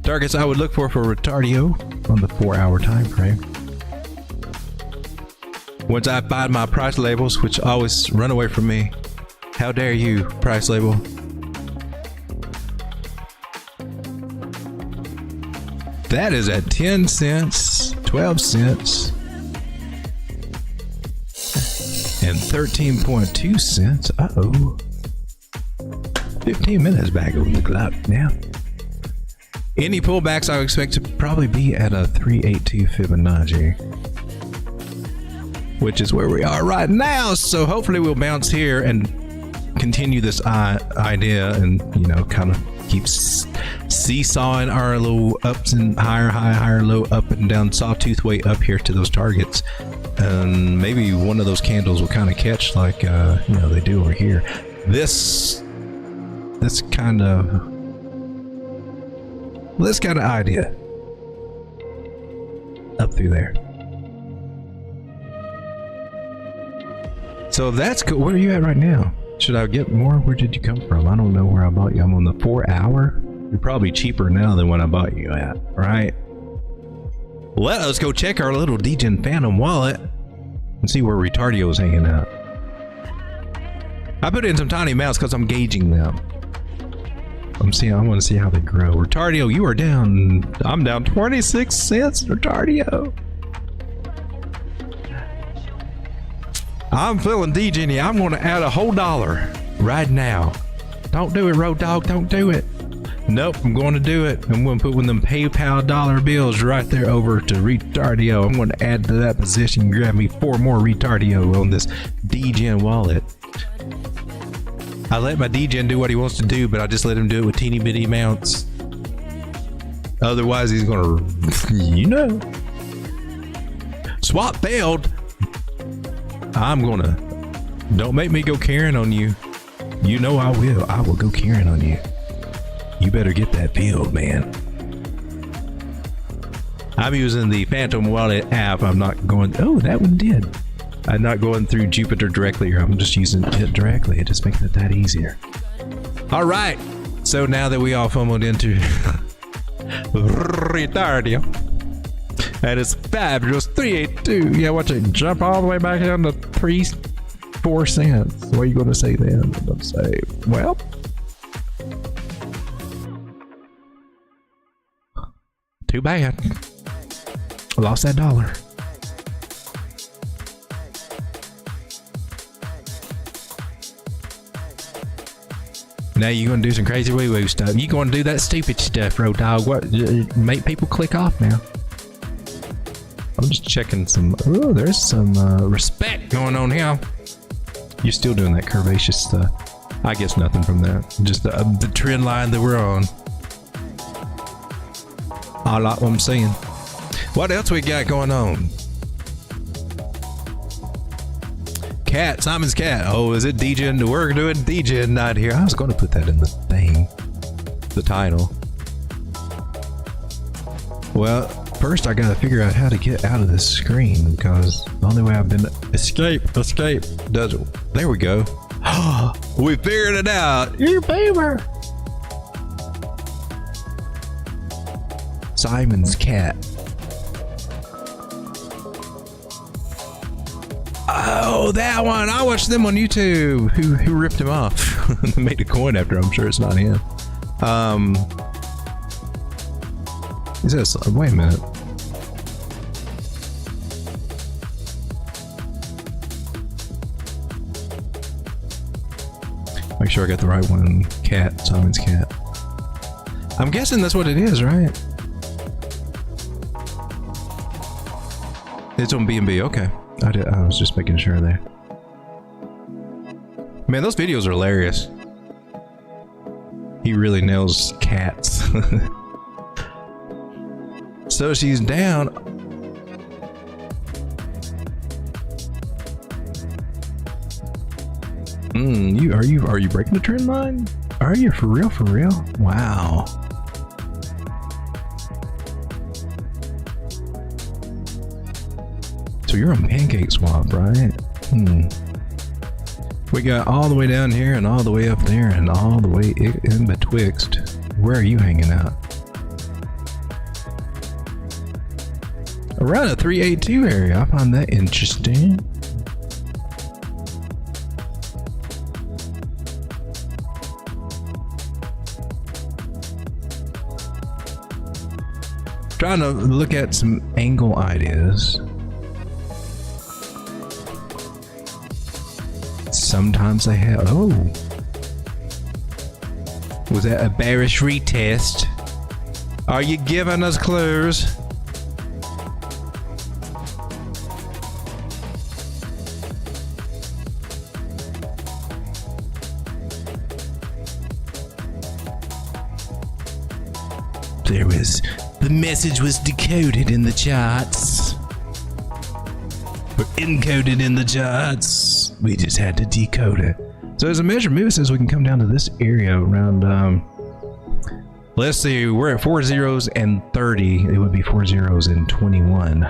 Speaker 6: Targets I would look for Retardio on the 4 hour time frame. Once I find my price labels, which always run away from me. How dare you, price label? That is at 10 cents, 12 cents, and 13.2 cents. Uh-oh. 15 minutes back on the clock now. Any pullbacks I would expect to probably be at a 382 Fibonacci, which is where we are right now. So hopefully we'll bounce here and continue this idea and, you know, kind of keep seesawing our little ups and higher, high, higher, low, up and down sawtooth way up here to those targets. And maybe one of those candles will kind of catch like, you know, they do over here. This kind of idea up through there. So that's cool. Where are you at right now? Should I get more? Where did you come from? I don't know where I bought you. I'm on the 4 hour. You're probably cheaper now than when I bought you at, right? Let us go check our little Degen Phantom wallet and see where Retardio is hanging out. I put in some tiny amounts because I'm gauging them. I want to see how they grow. Retardio, you are down. I'm down 26 cents, Retardio. I'm feeling Degen. I'm going to add a whole $1 right now. Don't do it, Road Dog. Don't do it. Nope, I'm going to do it. I'm going to put one of them PayPal dollar bills right there over to Retardio. I'm going to add to that position. Grab me 4 more Retardio on this Degen wallet. I let my Degen do what he wants to do, but I just let him do it with teeny bitty amounts. Otherwise, he's going to, you know. Swap failed. I'm going to, don't make me go carrying on you. You know I will. I will go carrying on you. You better get that build, man. I'm using the Phantom Wallet app. I'm not going, oh, that one did. I'm not going through Jupiter directly, or I'm just using it directly. It just makes it that easier. All right. So now that we all FOMO'd into Retardio, that is fabulous. 382. Yeah, watch it jump all the way back down to 4 cents. What are you going to say then? I'm going to say, well, too bad. I lost that $1. Now you're going to do some crazy woo-woo stuff. You're going to do that stupid stuff, Road Dog. What? Make people click off now. I'm just checking some. Oh, there's some respect going on here. You're still doing that curvaceous stuff. I guess nothing from that. Just the trend line that we're on. I like what I'm saying. What else we got going on? Cat, Simon's cat. Oh, is it Degen? We're doing Degen night here. I was going to put that in the thing, the title. Well, first I gotta figure out how to get out of this screen because the only way I've been escape does it. There we go. We figured it out.
Speaker 7: Your favor.
Speaker 6: Simon's cat. Oh, that one. I watched them on YouTube. Who ripped him off? They made a coin after. I'm sure it's not him. He says, wait a minute. Make sure I got the right one. Cat, Simon's cat. I'm guessing that's what it is, right? It's on B&B. Okay. I was just making sure there. Man, those videos are hilarious. He really nails cats. So she's down. Are you breaking the trend line? Are you for real? For real? Wow. So you're on Pancake Swap, right? We got all the way down here and all the way up there and all the way in betwixt. Where are you hanging out? Around a 382 area. I find that interesting. Trying to look at some angle ideas. Sometimes they have. Oh, was that a bearish retest? Are you giving us clues? The message was decoded in the charts. Or encoded in the charts. We just had to decode it. So as a measure move says we can come down to this area around, let's see, we're at 4 zeros and 30. It would be 4 zeros and 21.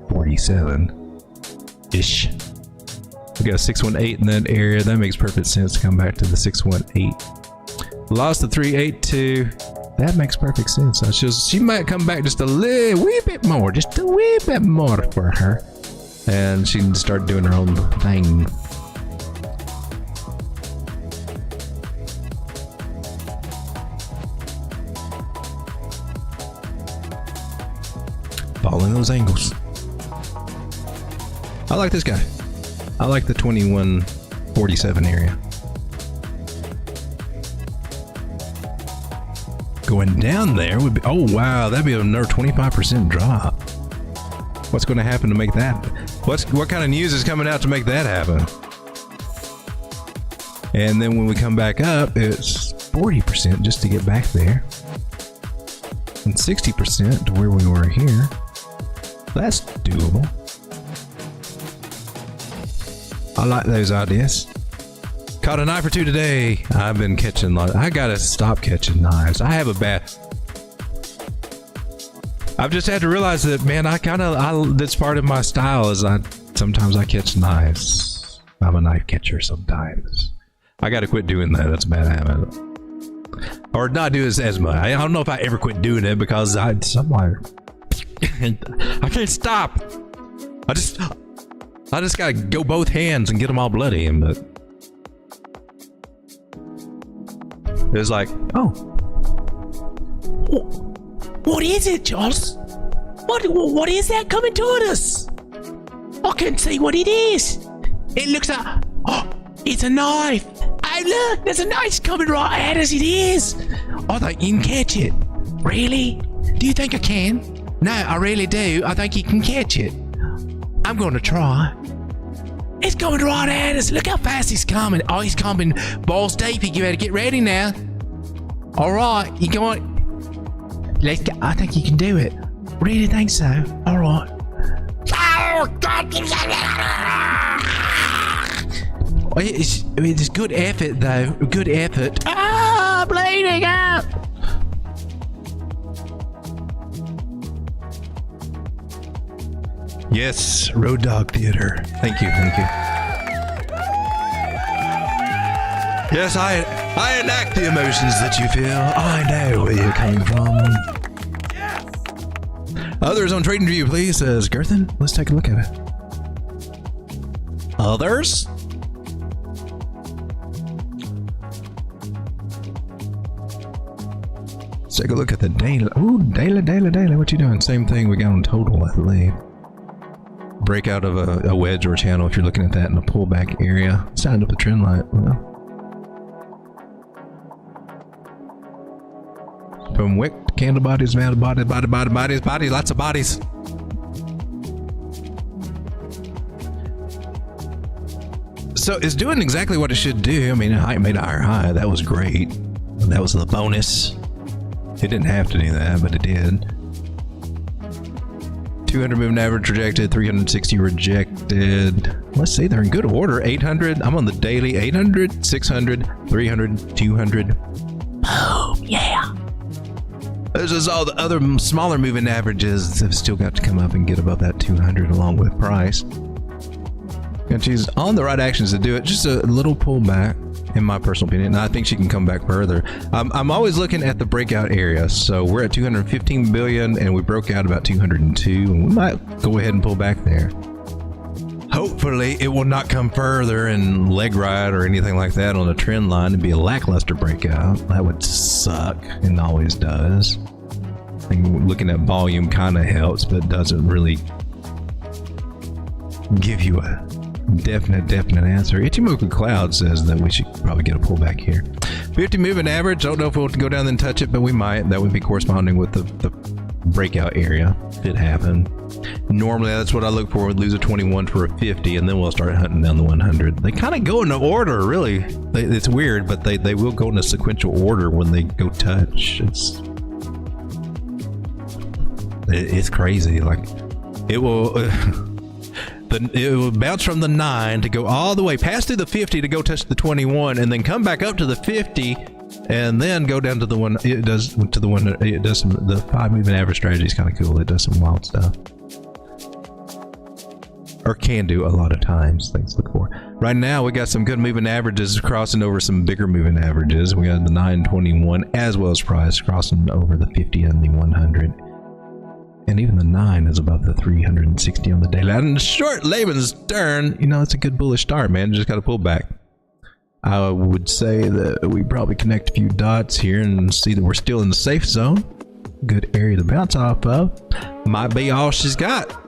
Speaker 6: 47-ish. We got a 618 in that area. That makes perfect sense to come back to the 618. Lost the 382. That makes perfect sense. So she might come back just a little wee bit more, just a wee bit more for her, and she can start doing her own thing. Following those angles. I like this guy. I like the 2147 area. Going down there would be, oh wow, that'd be another 25% drop. What's going to happen to make that? What kind of news is coming out to make that happen? And then when we come back up, it's 40% just to get back there, and 60% to where we were here. That's doable. I like those ideas. Caught a knife or two today. I've been catching a lot. I gotta stop catching knives. I have a bad. I've just had to realize that, man. That's part of my style. Is sometimes I catch knives. I'm a knife catcher sometimes. I gotta quit doing that. That's a bad habit. Or not do this as much. I don't know if I ever quit doing it because I can't stop. I just gotta go both hands and get them all bloody, but. It was like, oh.
Speaker 7: What is it, Charles? What is that coming toward us? I can't see what it is. It looks like, oh, it's a knife. Oh, look, there's a knife coming right at us. It is. I think you can catch it. Really? Do you think I can? No, I really do. I think you can catch it. I'm going to try. It's coming right at us. Look how fast he's coming. Oh, he's coming balls deep. You better get ready now. All right, you going? Let's go. I think you can do it. Really think so? All right. Oh, God. It's good effort, though. Good effort. Ah, bleeding out.
Speaker 6: Yes, Road Dog Theater. Thank you. Yes, I enact the emotions that you feel. I know where you came from. Others on TradingView, please, says Gerthen. Let's take a look at it. Others? Let's take a look at the daily. Ooh, daily. What you doing? Same thing we got on total, I believe. Breakout of a wedge or a channel if you're looking at that in a pullback area. Signed up the trend line. Well, from wick, candle bodies, man, bodies, lots of bodies. So it's doing exactly what it should do. I mean, it made a higher high. That was great. That was the bonus. It didn't have to do that, but it did. 200 moving average rejected, 360 rejected. Let's see, they're in good order. 800, I'm on the daily. 800, 600, 300, 200.
Speaker 7: Oh, yeah.
Speaker 6: This is all the other smaller moving averages have still got to come up and get above that 200 along with price. And she's on the right actions to do it. Just a little pullback, in my personal opinion. And I think she can come back further. I'm always looking at the breakout area. So we're at 215 billion and we broke out about 202. And we might go ahead and pull back there. Hopefully it will not come further and leg ride or anything like that on a trend line and be a lackluster breakout. That would suck and always does. I think looking at volume kind of helps, but doesn't really give you a definite answer. Ichimoku Cloud says that we should probably get a pullback here. 50 moving average. Don't know if we'll go down and touch it, but we might. That would be corresponding with the breakout area. Could happen. Normally that's what I look for. We'd lose a 21 for a 50 and then we'll start hunting down the 100. They kind of go in order, really. It's weird, but they will go in a sequential order when they go touch. It's crazy. Like it will it will bounce from the 9 to go all the way pass through the 50 to go touch the 21 and then come back up to the 50 and then go down to the one. It does to the one. It does some, the 5 moving average strategy is kind of cool. It does some wild stuff, or can do a lot of times. Things to look for. Right now we got some good moving averages crossing over some bigger moving averages. We got the 921 as well as price crossing over the 50 and the 100. And even the 9 is above the 360 on the daily. And the short Laban's turn, you know, it's a good bullish start, man. Just got to pull back. I would say that we probably connect a few dots here and see that we're still in the safe zone. Good area to bounce off of. Might be all she's got.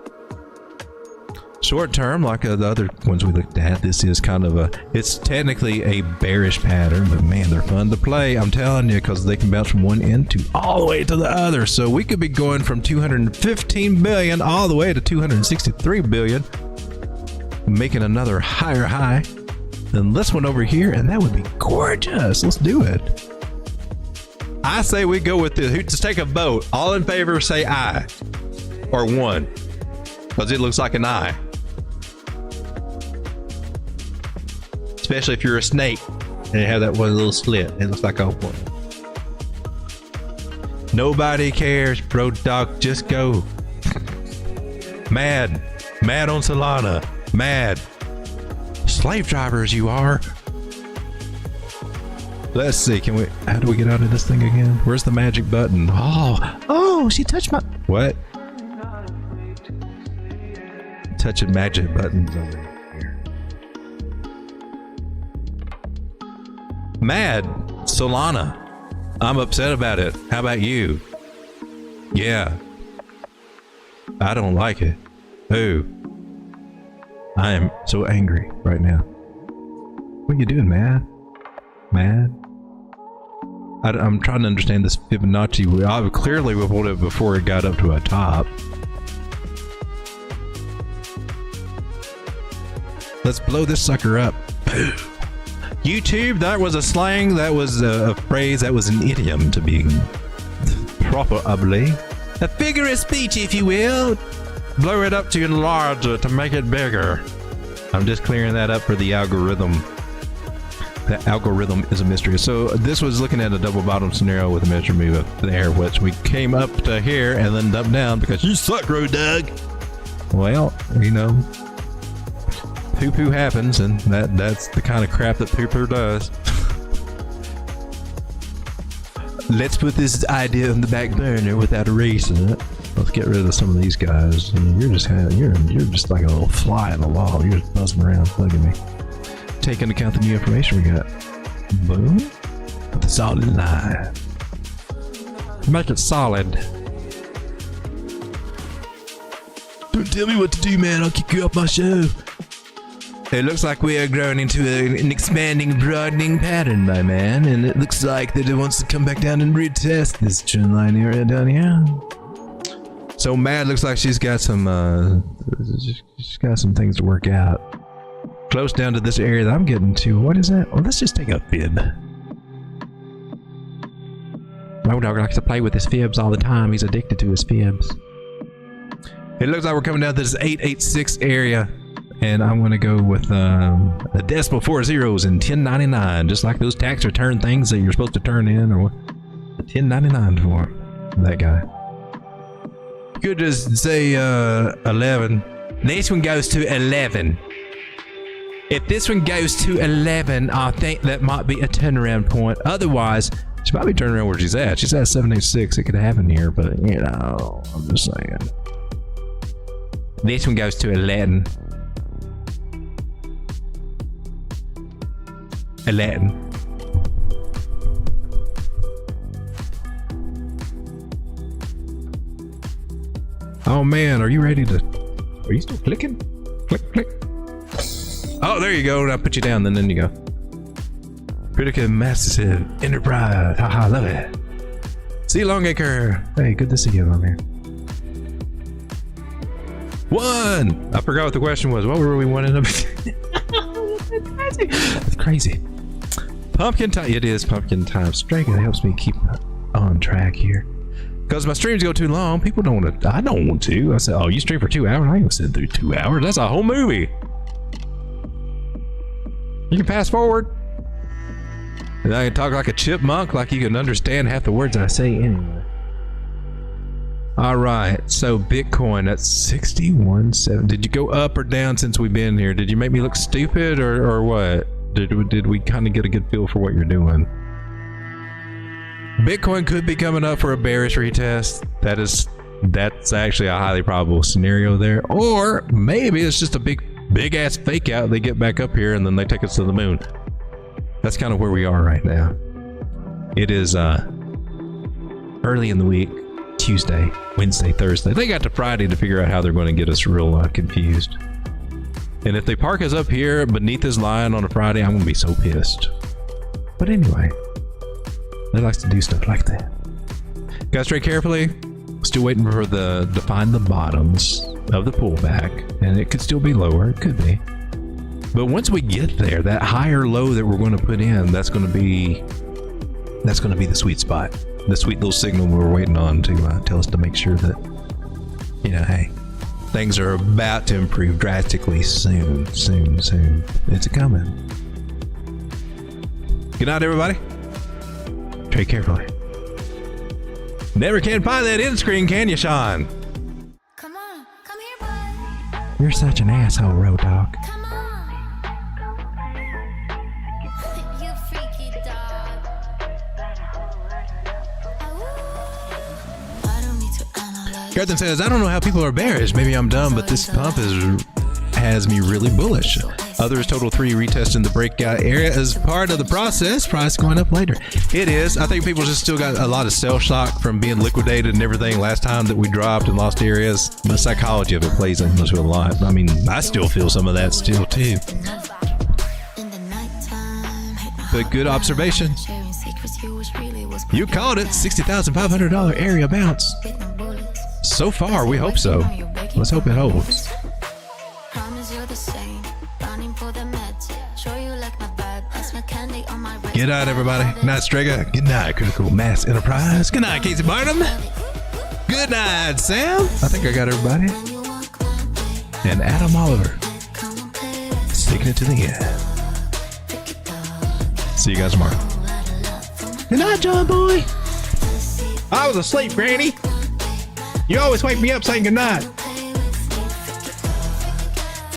Speaker 6: Short term, like the other ones we looked at, this is kind of it's technically a bearish pattern, but man, they're fun to play. I'm telling you, because they can bounce from one end to all the way to the other. So we could be going from 215 billion all the way to 263 billion, making another higher high than this one over here, and that would be gorgeous. Let's do it. I say we go with this. Let's take a vote. All in favor, say aye, or 1, because it looks like an eye. Especially if you're a snake and you have that one little slit. It looks like a one. Nobody cares, bro dog. Just go. Mad on Solana. Mad. Slave drivers you are. Let's see. How do we get out of this thing again? Where's the magic button? Oh, she touched my. What? Touching magic buttons over here. Mad Solana. I'm upset about it. How about you? Yeah. I don't like it. Ooh. I am so angry right now. What are you doing, Mad? I'm trying to understand this Fibonacci. I clearly reported it before it got up to a top. Let's blow this sucker up. YouTube, that was a slang, that was a phrase, that was an idiom to be proper, I believe. A figure of speech, if you will. Blow it up to enlarge it, to make it bigger. I'm just clearing that up for the algorithm. The algorithm is a mystery. So this was looking at a double bottom scenario with a measure move up there, which we came up to here and then dumped down because you suck, Road Dog. Well, you know, poo-poo happens, and that's the kind of crap that poo-poo does. Let's put this idea on the back burner without erasing it. Let's get rid of some of these guys. I mean, you're just like a little fly in the wall. You're just buzzing around, bugging me. Take into account the new information we got. Boom. With a solid line. Make it solid. Don't tell me what to do, man. I'll kick you off my show. It looks like we are growing into an expanding, broadening pattern, my man. And it looks like that it wants to come back down and retest this trend line area down here. So Mad looks like she's got some things to work out. Close down to this area that I'm getting to. What is that? Well, let's just take a fib. Road Dogg likes to play with his fibs all the time. He's addicted to his fibs. It looks like we're coming down to this 886 area. And I'm going to go with a decimal 4 zeros and 1099, just like those tax return things that you're supposed to turn in, or what? 1099 for that guy. You could just say 11. This one goes to 11. If this one goes to 11, I think that might be a turnaround point. Otherwise, she might be turning around where she's at. She's at 786. It could happen here, but you know, I'm just saying. This one goes to 11. 11. Oh man, are you ready to? Are you still clicking? Click, click. Oh, there you go. And I put you down, then you go. Critical massive enterprise. Haha, love it. See you, Longacre. Hey, good to see you, Longacre. 1. I forgot what the question was. What were we wanting to be? That's crazy. Pumpkin time. It is pumpkin time. Striking helps me keep on track here. Because my streams go too long, people don't want to. I don't want to. I said, oh, you stream for 2 hours? I ain't gonna sit through 2 hours. That's a whole movie. You can pass forward. And I can talk like a chipmunk, like you can understand half the words I say anyway. All right, so Bitcoin at 61.7. Did you go up or down since we've been here? Did you make me look stupid or what? Did we kind of get a good feel for what you're doing? Bitcoin could be coming up for a bearish retest. That's actually a highly probable scenario there. Or maybe it's just a big ass fake out. They get back up here and then they take us to the moon. That's kind of where we are right now. It is early in the week. Tuesday, Wednesday, Thursday. They got to Friday to figure out how they're going to get us real confused. And if they park us up here beneath this line on a Friday, I'm going to be so pissed. But anyway, they like to do stuff like that. Guys, trade carefully. Still waiting for to find the bottoms of the pullback, and it could still be lower. It could be. But once we get there, that higher low that we're going to put in, that's going to be the sweet spot. The sweet little signal we're waiting on to tell us to make sure that, you know, hey, things are about to improve drastically soon. It's coming. Good night, everybody. Trade carefully. Never can find that end screen, can you, Sean?
Speaker 2: Come on, come here, bud.
Speaker 3: You're such an asshole, Road Dogg.
Speaker 2: Come on. You freaky dog. I don't need to analyze.
Speaker 6: Garthen says, I don't know how people are bearish. Maybe I'm dumb, but this pump has me really bullish. Others total 3 retesting the breakout area as part of the process. Price going up later. It is. I think people just still got a lot of shell shock from being liquidated and everything last time that we dropped and lost areas. The psychology of it plays into a lot. I mean, I still feel some of that still too. But good observation. You called it. $60,500 area bounce. So far, we hope so. Let's hope it holds. Good night, everybody. Good night, Strega. Good night, Critical Mass Enterprise. Good night, Casey Barnum. Good night, Sam. I think I got everybody. And Adam Oliver. Sticking it to the end. See you guys tomorrow. Good night, John Boy. I was asleep, Granny. You always wake me up saying good night.